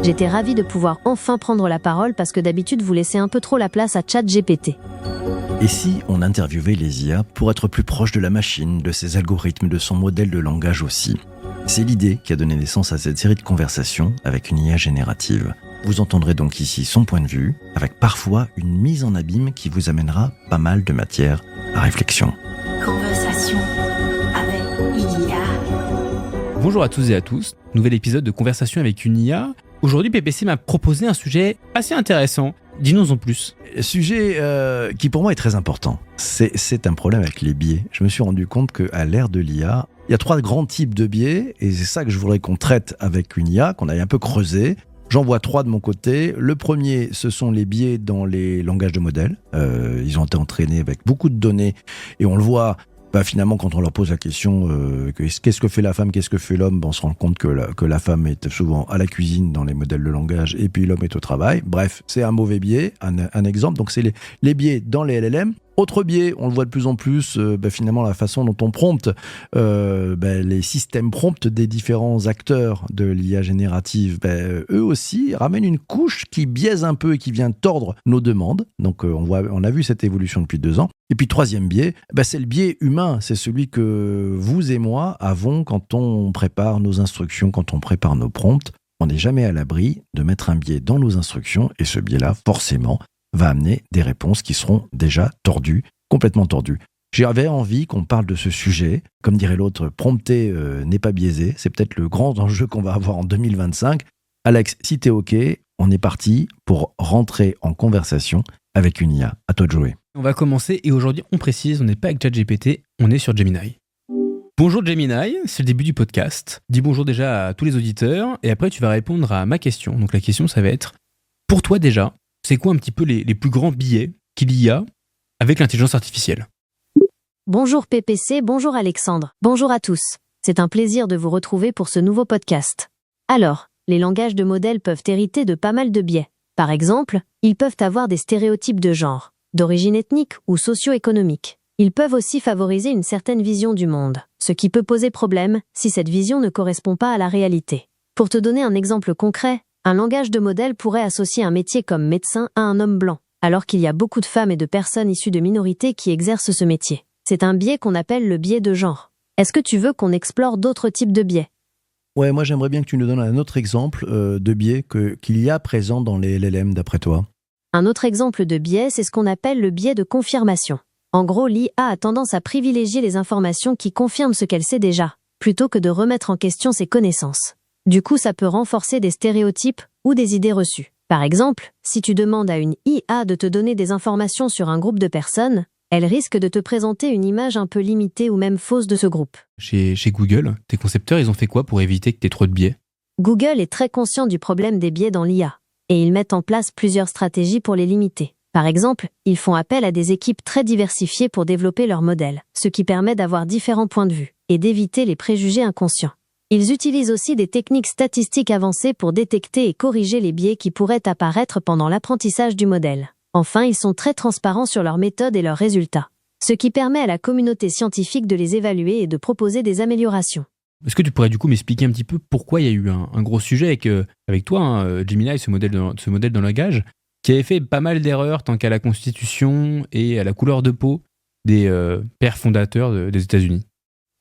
J'étais ravie de pouvoir enfin prendre la parole parce que d'habitude vous laissez un peu trop la place à ChatGPT. Et si on interviewait les IA pour être plus proche de la machine, de ses algorithmes, de son modèle de langage aussi? C'est l'idée qui a donné naissance à cette série de conversations avec une IA générative. Vous entendrez donc ici son point de vue, avec parfois une mise en abîme qui vous amènera pas mal de matière à réflexion. Conversation avec IA. Bonjour à tous et à tous, nouvel épisode de Conversation avec une IA. Aujourd'hui, PPC m'a proposé un sujet assez intéressant. Dis-nous en plus. Sujet qui pour moi est très important. C'est un problème avec les biais. Je me suis rendu compte qu'à l'ère de l'IA, il y a 3 grands types de biais et c'est ça que je voudrais qu'on traite avec une IA, qu'on aille un peu creuser. J'en vois 3 de mon côté. Le premier, ce sont les biais dans les langages de modèles. Ils ont été entraînés avec beaucoup de données et on le voit. Finalement, quand on leur pose la question qu'est-ce que fait la femme, qu'est-ce que fait l'homme, on se rend compte que la femme est souvent à la cuisine dans les modèles de langage et puis l'homme est au travail. Bref, c'est un mauvais biais, un exemple. Donc, c'est les biais dans les LLM. Autre biais, on le voit de plus en plus, finalement, la façon dont on prompte, les systèmes promptent des différents acteurs de l'IA générative, eux aussi ramènent une couche qui biaise un peu et qui vient tordre nos demandes. Donc, on a vu cette évolution depuis 2 ans. Et puis, troisième biais, c'est le biais humain. C'est celui que vous et moi avons quand on prépare nos instructions, quand on prépare nos prompts. On n'est jamais à l'abri de mettre un biais dans nos instructions et ce biais-là, forcément, va amener des réponses qui seront déjà tordues, complètement tordues. J'avais envie qu'on parle de ce sujet. Comme dirait l'autre, prompter n'est pas biaisé. C'est peut-être le grand enjeu qu'on va avoir en 2025. Alex, si t'es OK, on est parti pour rentrer en conversation avec une IA. À toi de jouer. On va commencer et aujourd'hui, on précise, on n'est pas avec ChatGPT, on est sur Gemini. Bonjour Gemini, c'est le début du podcast. Dis bonjour déjà à tous les auditeurs et après tu vas répondre à ma question. Donc la question, ça va être, pour toi déjà, c'est quoi un petit peu les plus grands biais qu'il y a avec l'intelligence artificielle? Bonjour PPC, bonjour Alexandre, bonjour à tous. C'est un plaisir de vous retrouver pour ce nouveau podcast. Alors, les langages de modèles peuvent hériter de pas mal de biais. Par exemple, ils peuvent avoir des stéréotypes de genre, d'origine ethnique ou socio-économique. Ils peuvent aussi favoriser une certaine vision du monde, ce qui peut poser problème si cette vision ne correspond pas à la réalité. Pour te donner un exemple concret, un langage de modèle pourrait associer un métier comme médecin à un homme blanc, alors qu'il y a beaucoup de femmes et de personnes issues de minorités qui exercent ce métier. C'est un biais qu'on appelle le biais de genre. Est-ce que tu veux qu'on explore d'autres types de biais? Ouais, moi j'aimerais bien que tu nous donnes un autre exemple de biais qu'il y a présent dans les LLM d'après toi. Un autre exemple de biais, c'est ce qu'on appelle le biais de confirmation. En gros, l'IA a tendance à privilégier les informations qui confirment ce qu'elle sait déjà, plutôt que de remettre en question ses connaissances. Du coup, ça peut renforcer des stéréotypes ou des idées reçues. Par exemple, si tu demandes à une IA de te donner des informations sur un groupe de personnes, elle risque de te présenter une image un peu limitée ou même fausse de ce groupe. Chez Google, tes concepteurs, ils ont fait quoi pour éviter que tu aies trop de biais? Google est très conscient du problème des biais dans l'IA, et ils mettent en place plusieurs stratégies pour les limiter. Par exemple, ils font appel à des équipes très diversifiées pour développer leurs modèles, ce qui permet d'avoir différents points de vue, et d'éviter les préjugés inconscients. Ils utilisent aussi des techniques statistiques avancées pour détecter et corriger les biais qui pourraient apparaître pendant l'apprentissage du modèle. Enfin, ils sont très transparents sur leurs méthodes et leurs résultats, ce qui permet à la communauté scientifique de les évaluer et de proposer des améliorations. Est-ce que tu pourrais du coup m'expliquer un petit peu pourquoi il y a eu un gros sujet avec toi, Gemini, ce modèle de langage, qui avait fait pas mal d'erreurs tant qu'à la constitution et à la couleur de peau des pères fondateurs des États-Unis?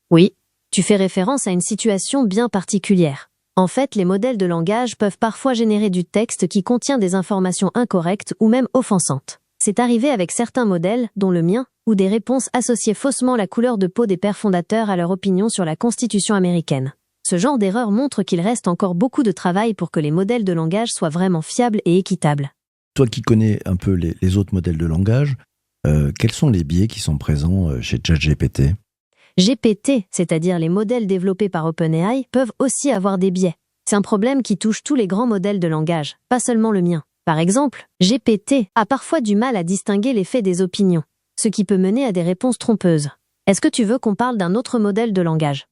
Oui. Tu fais référence à une situation bien particulière. En fait, les modèles de langage peuvent parfois générer du texte qui contient des informations incorrectes ou même offensantes. C'est arrivé avec certains modèles, dont le mien, où des réponses associaient faussement la couleur de peau des pères fondateurs à leur opinion sur la Constitution américaine. Ce genre d'erreur montre qu'il reste encore beaucoup de travail pour que les modèles de langage soient vraiment fiables et équitables. Toi qui connais un peu les autres modèles de langage, quels sont les biais qui sont présents chez ChatGPT ? GPT, c'est-à-dire les modèles développés par OpenAI, peuvent aussi avoir des biais. C'est un problème qui touche tous les grands modèles de langage, pas seulement le mien. Par exemple, GPT a parfois du mal à distinguer les faits des opinions, ce qui peut mener à des réponses trompeuses. Est-ce que tu veux qu'on parle d'un autre modèle de langage?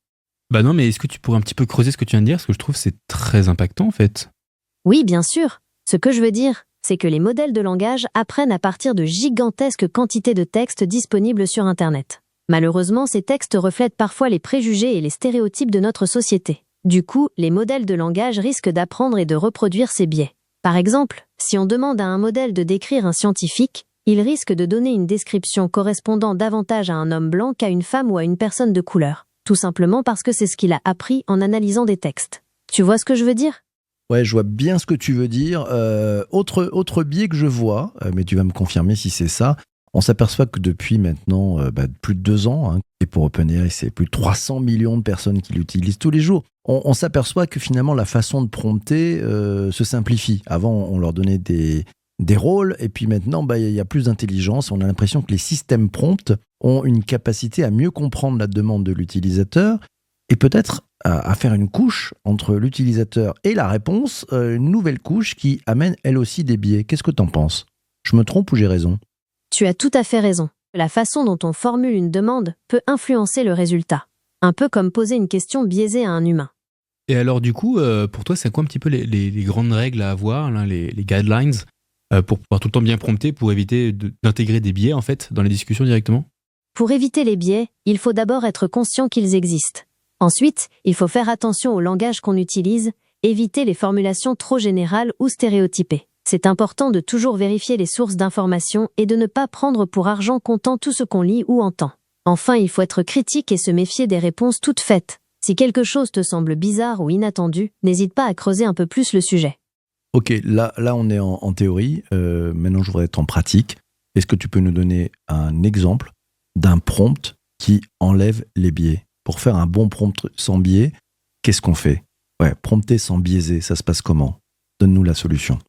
Non, mais est-ce que tu pourrais un petit peu creuser ce que tu viens de dire? Parce que je trouve que c'est très impactant en fait. Oui, bien sûr. Ce que je veux dire, c'est que les modèles de langage apprennent à partir de gigantesques quantités de textes disponibles sur Internet. Malheureusement, ces textes reflètent parfois les préjugés et les stéréotypes de notre société. Du coup, les modèles de langage risquent d'apprendre et de reproduire ces biais. Par exemple, si on demande à un modèle de décrire un scientifique, il risque de donner une description correspondant davantage à un homme blanc qu'à une femme ou à une personne de couleur, tout simplement parce que c'est ce qu'il a appris en analysant des textes. Tu vois ce que je veux dire ? Ouais, je vois bien ce que tu veux dire. Autre biais que je vois, mais tu vas me confirmer si c'est ça, on s'aperçoit que depuis maintenant plus de 2 ans, et pour OpenAI, c'est plus de 300 millions de personnes qui l'utilisent tous les jours, on s'aperçoit que finalement la façon de prompter se simplifie. Avant, on leur donnait des rôles, et puis maintenant, il y a plus d'intelligence. On a l'impression que les systèmes prompts ont une capacité à mieux comprendre la demande de l'utilisateur, et peut-être à faire une couche entre l'utilisateur et la réponse, une nouvelle couche qui amène elle aussi des biais. Qu'est-ce que tu en penses ? Je me trompe ou j'ai raison ? Tu as tout à fait raison. La façon dont on formule une demande peut influencer le résultat. Un peu comme poser une question biaisée à un humain. Et alors du coup, pour toi, c'est quoi un petit peu les grandes règles à avoir, là, les guidelines, pour pouvoir tout le temps bien prompter, pour éviter d'intégrer des biais en fait dans les discussions directement ? Pour éviter les biais, il faut d'abord être conscient qu'ils existent. Ensuite, il faut faire attention au langage qu'on utilise, éviter les formulations trop générales ou stéréotypées. C'est important de toujours vérifier les sources d'informations et de ne pas prendre pour argent comptant tout ce qu'on lit ou entend. Enfin, il faut être critique et se méfier des réponses toutes faites. Si quelque chose te semble bizarre ou inattendu, n'hésite pas à creuser un peu plus le sujet. Ok, là on est en théorie. Maintenant, je voudrais être en pratique. Est-ce que tu peux nous donner un exemple d'un prompt qui enlève les biais ? Pour faire un bon prompt sans biais, qu'est-ce qu'on fait ? Prompter sans biaiser, ça se passe comment ? Donne-nous la solution.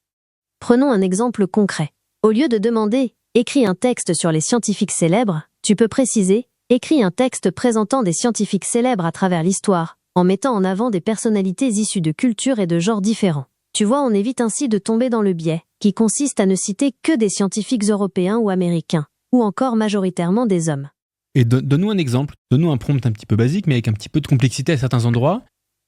Prenons un exemple concret. Au lieu de demander « écris un texte sur les scientifiques célèbres », tu peux préciser « écris un texte présentant des scientifiques célèbres à travers l'histoire », en mettant en avant des personnalités issues de cultures et de genres différents. Tu vois, on évite ainsi de tomber dans le biais, qui consiste à ne citer que des scientifiques européens ou américains, ou encore majoritairement des hommes. Et donne-nous un exemple, donne-nous un prompt un petit peu basique, mais avec un petit peu de complexité à certains endroits.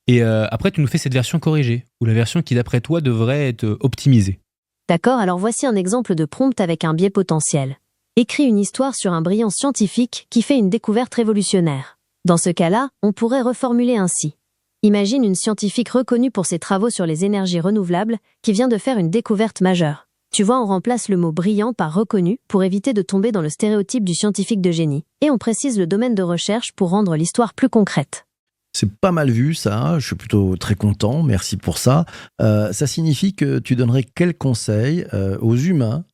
Et après, tu nous fais cette version corrigée, ou la version qui, d'après toi, devrait être optimisée. D'accord, alors voici un exemple de prompt avec un biais potentiel. Écris une histoire sur un brillant scientifique qui fait une découverte révolutionnaire. Dans ce cas-là, on pourrait reformuler ainsi. Imagine une scientifique reconnue pour ses travaux sur les énergies renouvelables qui vient de faire une découverte majeure. Tu vois, on remplace le mot brillant par reconnu pour éviter de tomber dans le stéréotype du scientifique de génie. Et on précise le domaine de recherche pour rendre l'histoire plus concrète. C'est pas mal vu ça, je suis plutôt très content, merci pour ça. Ça signifie que tu donnerais quels conseils aux humains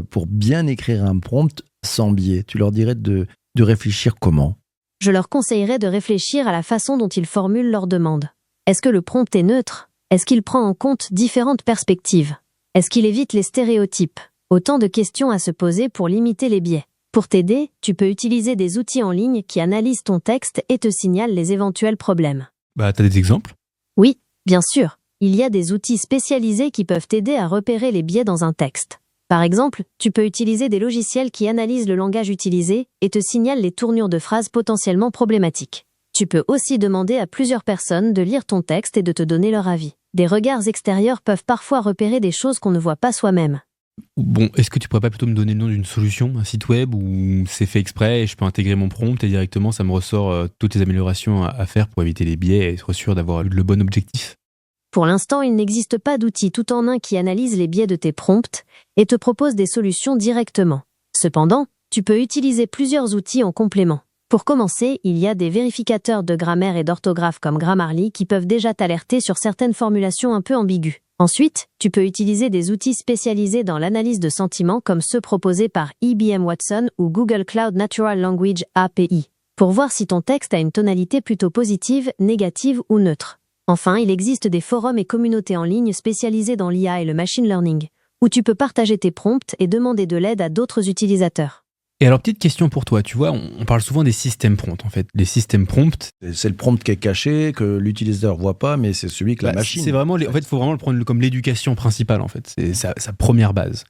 pour bien écrire un prompt sans biais ? Tu leur dirais de réfléchir comment ? Je leur conseillerais de réfléchir à la façon dont ils formulent leurs demandes. Est-ce que le prompt est neutre ? Est-ce qu'il prend en compte différentes perspectives ? Est-ce qu'il évite les stéréotypes ? Autant de questions à se poser pour limiter les biais. Pour t'aider, tu peux utiliser des outils en ligne qui analysent ton texte et te signalent les éventuels problèmes. T'as des exemples ? Oui, bien sûr. Il y a des outils spécialisés qui peuvent t'aider à repérer les biais dans un texte. Par exemple, tu peux utiliser des logiciels qui analysent le langage utilisé et te signalent les tournures de phrases potentiellement problématiques. Tu peux aussi demander à plusieurs personnes de lire ton texte et de te donner leur avis. Des regards extérieurs peuvent parfois repérer des choses qu'on ne voit pas soi-même. Bon, est-ce que tu pourrais pas plutôt me donner le nom d'une solution, un site web où c'est fait exprès et je peux intégrer mon prompt et directement ça me ressort toutes les améliorations à faire pour éviter les biais et être sûr d'avoir le bon objectif ? Pour l'instant, il n'existe pas d'outil tout en un qui analyse les biais de tes prompts et te propose des solutions directement. Cependant, tu peux utiliser plusieurs outils en complément. Pour commencer, il y a des vérificateurs de grammaire et d'orthographe comme Grammarly qui peuvent déjà t'alerter sur certaines formulations un peu ambiguës. Ensuite, tu peux utiliser des outils spécialisés dans l'analyse de sentiments comme ceux proposés par IBM Watson ou Google Cloud Natural Language API, pour voir si ton texte a une tonalité plutôt positive, négative ou neutre. Enfin, il existe des forums et communautés en ligne spécialisés dans l'IA et le machine learning, où tu peux partager tes prompts et demander de l'aide à d'autres utilisateurs. Et alors, petite question pour toi, tu vois, on parle souvent des systèmes prompts, en fait. Les systèmes prompts... C'est le prompt qui est caché, que l'utilisateur voit pas, mais c'est celui que la machine... C'est vraiment, en fait, il faut vraiment le prendre comme l'éducation principale, en fait. C'est sa première base.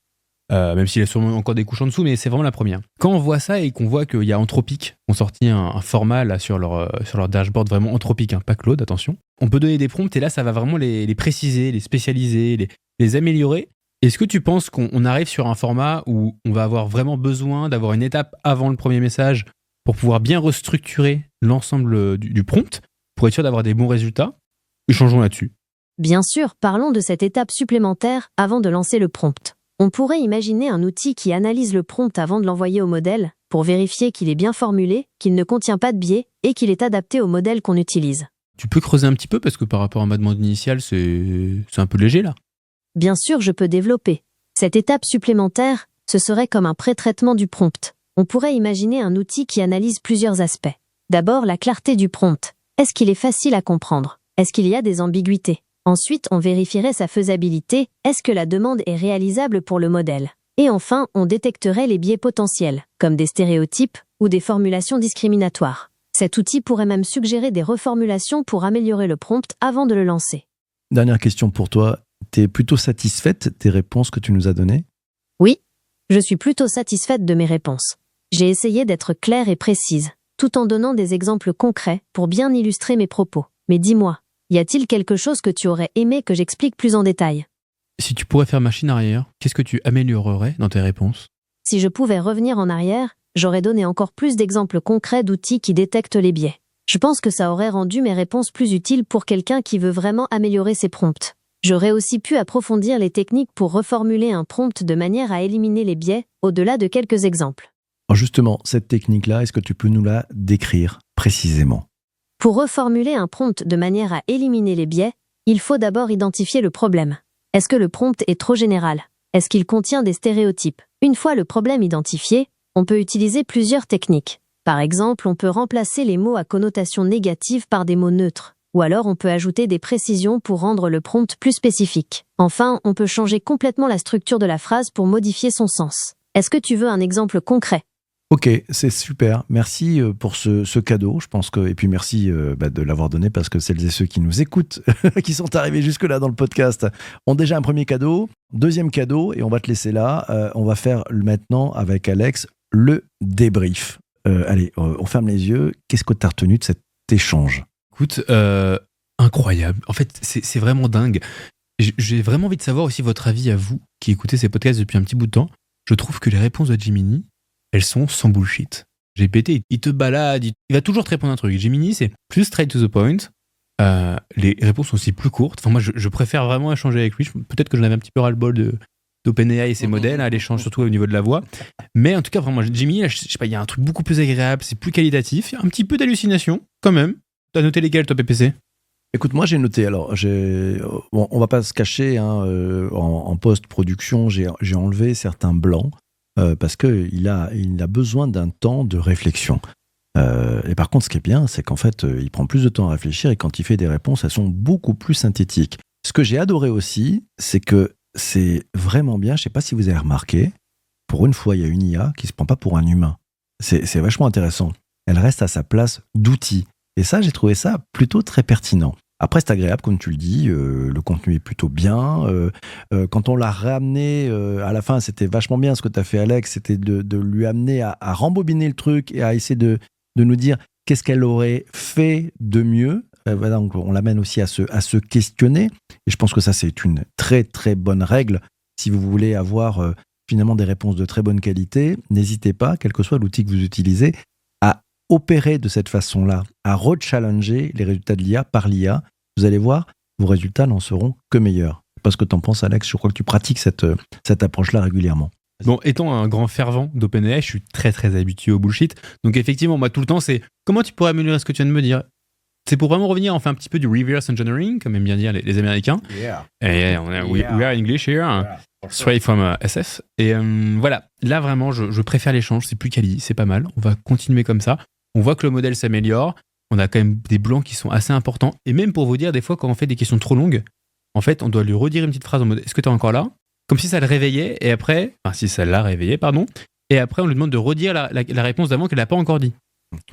Même s'il y a sûrement encore des couches en dessous, mais c'est vraiment la première. Quand on voit ça et qu'on voit qu'il y a Anthropic, qui ont sorti un format là, sur leur dashboard, vraiment Anthropic, pas Claude, attention, on peut donner des prompts et là, ça va vraiment les préciser, les spécialiser, les améliorer. Est-ce que tu penses qu'on arrive sur un format où on va avoir vraiment besoin d'avoir une étape avant le premier message pour pouvoir bien restructurer l'ensemble du prompt, pour être sûr d'avoir des bons résultats ? Échangeons là-dessus. Bien sûr, parlons de cette étape supplémentaire avant de lancer le prompt. On pourrait imaginer un outil qui analyse le prompt avant de l'envoyer au modèle, pour vérifier qu'il est bien formulé, qu'il ne contient pas de biais et qu'il est adapté au modèle qu'on utilise. Tu peux creuser un petit peu parce que par rapport à ma demande initiale, c'est un peu léger là. Bien sûr, je peux développer. Cette étape supplémentaire, ce serait comme un pré-traitement du prompt. On pourrait imaginer un outil qui analyse plusieurs aspects. D'abord, la clarté du prompt. Est-ce qu'il est facile à comprendre? Est-ce qu'il y a des ambiguïtés? Ensuite, on vérifierait sa faisabilité. Est-ce que la demande est réalisable pour le modèle? Et enfin, on détecterait les biais potentiels, comme des stéréotypes ou des formulations discriminatoires. Cet outil pourrait même suggérer des reformulations pour améliorer le prompt avant de le lancer. Dernière question pour toi. T'es plutôt satisfaite des réponses que tu nous as données? Oui, je suis plutôt satisfaite de mes réponses. J'ai essayé d'être claire et précise, tout en donnant des exemples concrets pour bien illustrer mes propos. Mais dis-moi, y a-t-il quelque chose que tu aurais aimé que j'explique plus en détail? Si tu pourrais faire machine arrière, qu'est-ce que tu améliorerais dans tes réponses? Si je pouvais revenir en arrière, j'aurais donné encore plus d'exemples concrets d'outils qui détectent les biais. Je pense que ça aurait rendu mes réponses plus utiles pour quelqu'un qui veut vraiment améliorer ses prompts. J'aurais aussi pu approfondir les techniques pour reformuler un prompt de manière à éliminer les biais, au-delà de quelques exemples. Alors justement, cette technique-là, est-ce que tu peux nous la décrire précisément? Pour reformuler un prompt de manière à éliminer les biais, il faut d'abord identifier le problème. Est-ce que le prompt est trop général? Est-ce qu'il contient des stéréotypes? Une fois le problème identifié, on peut utiliser plusieurs techniques. Par exemple, on peut remplacer les mots à connotation négative par des mots neutres. Ou alors on peut ajouter des précisions pour rendre le prompt plus spécifique. Enfin, on peut changer complètement la structure de la phrase pour modifier son sens. Est-ce que tu veux un exemple concret? Ok, c'est super. Merci pour ce cadeau. Je pense que, et puis merci de l'avoir donné parce que celles et ceux qui nous écoutent, qui sont arrivés jusque-là dans le podcast, ont déjà un premier cadeau. Deuxième cadeau, et on va te laisser là. On va faire maintenant avec Alex le débrief. Allez, on ferme les yeux. Qu'est-ce que tu as retenu de cet échange? Écoute, incroyable. En fait, c'est vraiment dingue. J'ai vraiment envie de savoir aussi votre avis à vous qui écoutez ces podcasts depuis un petit bout de temps. Je trouve que les réponses de Gemini, elles sont sans bullshit. GPT, il te balade, il va toujours te répondre un truc. Gemini, c'est plus straight to the point. Les réponses sont aussi plus courtes. Enfin, moi, je préfère vraiment échanger avec lui. Peut-être que j'en avais un petit peu ras-le-bol d'OpenAI et ses modèles, à l'échange surtout au niveau de la voix. Mais en tout cas, vraiment, Gemini, là, je sais pas, il y a un truc beaucoup plus agréable, c'est plus qualitatif. Il y a un petit peu d'hallucination, quand même. T'as noté lesquels, toi, PPC? Écoute, moi j'ai noté, alors bon, on va pas se cacher, en post-production, j'ai enlevé certains blancs parce qu'il a besoin d'un temps de réflexion. Et par contre, ce qui est bien, c'est qu'en fait, il prend plus de temps à réfléchir et quand il fait des réponses, elles sont beaucoup plus synthétiques. Ce que j'ai adoré aussi, c'est que c'est vraiment bien, je sais pas si vous avez remarqué, pour une fois, il y a une IA qui se prend pas pour un humain. C'est vachement intéressant. Elle reste à sa place d'outil. Et ça, j'ai trouvé ça plutôt très pertinent. Après, c'est agréable, comme tu le dis, le contenu est plutôt bien. Quand on l'a ramené, à la fin, c'était vachement bien ce que tu as fait, Alex, c'était de lui amener à rembobiner le truc et à essayer de nous dire qu'est-ce qu'elle aurait fait de mieux. Voilà, donc on l'amène aussi à se questionner. Et je pense que ça, c'est une très, très bonne règle. Si vous voulez avoir finalement des réponses de très bonne qualité, n'hésitez pas, quel que soit l'outil que vous utilisez, à opérer de cette façon-là, à rechallenger les résultats de l'IA par l'IA. Vous allez voir, vos résultats n'en seront que meilleurs. Parce que tu en penses, Alex, je crois que tu pratiques cette approche-là régulièrement. Bon, étant un grand fervent d'OpenAI, je suis très très habitué au bullshit. Donc effectivement, moi tout le temps, c'est comment tu pourrais améliorer ce que tu viens de me dire. C'est pour vraiment revenir, on fait un petit peu du reverse engineering, comme aiment bien dire les Américains. Yeah. Et we are English here. Yeah. Straight from SF. Et voilà, là vraiment, je préfère l'échange, c'est plus quali, c'est pas mal. On va continuer comme ça. On voit que le modèle s'améliore. On a quand même des blancs qui sont assez importants. Et même pour vous dire, des fois, quand on fait des questions trop longues, en fait, on doit lui redire une petite phrase en mode « Est-ce que tu es encore là ?» Comme si ça le réveillait, et après... Enfin, si ça l'a réveillé, pardon. Et après, on lui demande de redire la réponse d'avant qu'elle n'a pas encore dit.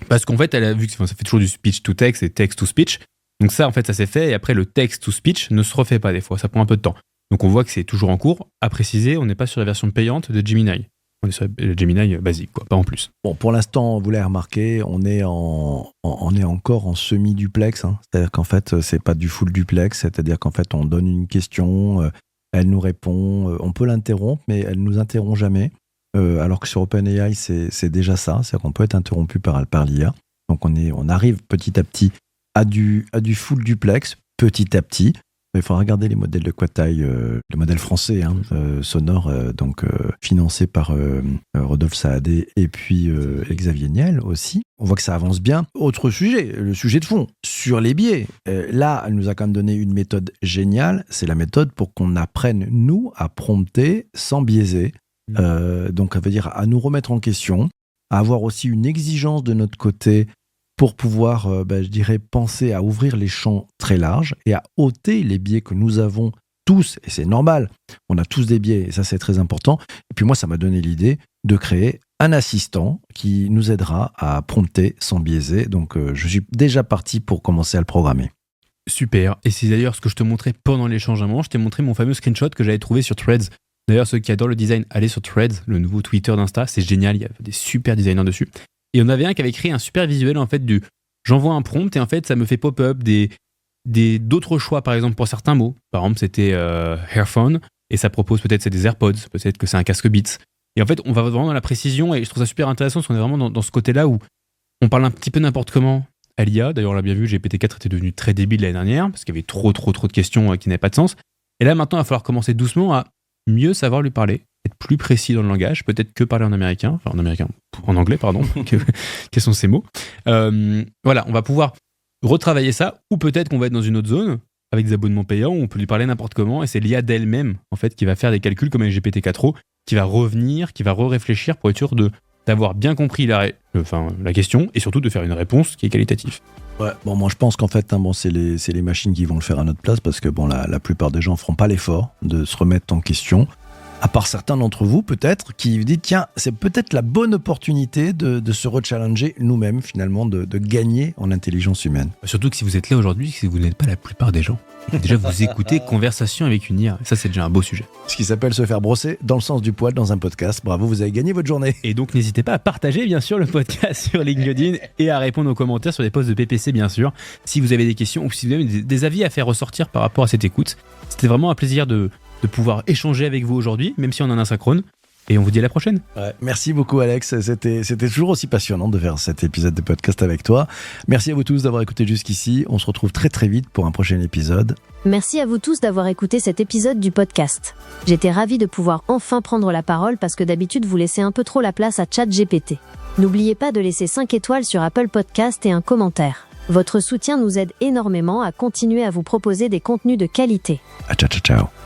Parce qu'en fait, elle a vu que ça fait toujours du speech to text et text to speech. Donc ça, en fait, ça s'est fait. Et après, le text to speech ne se refait pas des fois. Ça prend un peu de temps. Donc on voit que c'est toujours en cours. À préciser, on n'est pas sur la version payante de Gemini. On est sur le Gemini basique, quoi, pas en plus. Bon, pour l'instant, vous l'avez remarqué, on est encore en semi-duplex. C'est-à-dire qu'en fait, c'est pas du full duplex. C'est-à-dire qu'en fait, on donne une question, elle nous répond, on peut l'interrompre, mais elle nous interrompt jamais. Alors que sur OpenAI, c'est déjà ça. C'est-à-dire qu'on peut être interrompu par l'IA. Donc on arrive petit à petit à du full duplex. petit à petit. Il faudra regarder les modèles de Quataille, le modèle français sonore, financé par Rodolphe Saadé et puis Xavier Niel aussi. On voit que ça avance bien. Autre sujet, le sujet de fond, sur les biais. Là, elle nous a quand même donné une méthode géniale. C'est la méthode pour qu'on apprenne, nous, à prompter sans biaiser. Donc, ça veut dire à nous remettre en question, à avoir aussi une exigence de notre côté pour pouvoir, je dirais, penser à ouvrir les champs très larges et à ôter les biais que nous avons tous, et c'est normal, on a tous des biais, et ça c'est très important. Et puis moi, ça m'a donné l'idée de créer un assistant qui nous aidera à prompter sans biaiser. Donc je suis déjà parti pour commencer à le programmer. Super, et c'est d'ailleurs ce que je te montrais pendant l'échange à moi. Je t'ai montré mon fameux screenshot que j'avais trouvé sur Threads. D'ailleurs, ceux qui adorent le design, allez sur Threads, le nouveau Twitter d'Insta, c'est génial, il y a des super designers dessus. Et on avait un qui avait créé un super visuel en fait du j'envoie un prompt et en fait ça me fait pop-up d'autres choix par exemple pour certains mots. Par exemple c'était Hairphone et ça propose peut-être c'est des AirPods, peut-être que c'est un casque Beats. Et en fait on va vraiment dans la précision et je trouve ça super intéressant parce qu'on est vraiment dans ce côté-là où on parle un petit peu n'importe comment à l'IA. D'ailleurs on l'a bien vu, GPT-4 était devenu très débile l'année dernière parce qu'il y avait trop de questions qui n'avaient pas de sens. Et là maintenant il va falloir commencer doucement à mieux savoir lui parler, être plus précis dans le langage, peut-être que parler en anglais, pardon, quels sont ces mots. Voilà, on va pouvoir retravailler ça, ou peut-être qu'on va être dans une autre zone, avec des abonnements payants, où on peut lui parler n'importe comment, et c'est l'IA d'elle-même, en fait, qui va faire des calculs comme avec GPT-4o, qui va revenir, qui va réfléchir pour être sûr d'avoir bien compris la question, et surtout de faire une réponse qui est qualitative. Ouais, bon, moi je pense qu'en fait, c'est les machines qui vont le faire à notre place, parce que la plupart des gens ne feront pas l'effort de se remettre en question. À part certains d'entre vous, peut-être, qui vous dites, tiens, c'est peut-être la bonne opportunité de se rechallenger nous-mêmes, finalement, de gagner en intelligence humaine. Surtout que si vous êtes là aujourd'hui, c'est que vous n'êtes pas la plupart des gens. Déjà, vous écoutez Conversation avec une IA. Ça, c'est déjà un beau sujet. Ce qui s'appelle se faire brosser dans le sens du poil dans un podcast. Bravo, vous avez gagné votre journée. Et donc, n'hésitez pas à partager, bien sûr, le podcast sur LinkedIn et à répondre aux commentaires sur les posts de PPC, bien sûr. Si vous avez des questions ou si vous avez des avis à faire ressortir par rapport à cette écoute. C'était vraiment un plaisir de pouvoir échanger avec vous aujourd'hui, même si on est en asynchrone. Et on vous dit à la prochaine. Ouais, merci beaucoup Alex, c'était toujours aussi passionnant de faire cet épisode de podcast avec toi. Merci à vous tous d'avoir écouté jusqu'ici, on se retrouve très très vite pour un prochain épisode. Merci à vous tous d'avoir écouté cet épisode du podcast. J'étais ravie de pouvoir enfin prendre la parole parce que d'habitude vous laissez un peu trop la place à ChatGPT. N'oubliez pas de laisser 5 étoiles sur Apple Podcast et un commentaire. Votre soutien nous aide énormément à continuer à vous proposer des contenus de qualité. Ciao ciao ciao.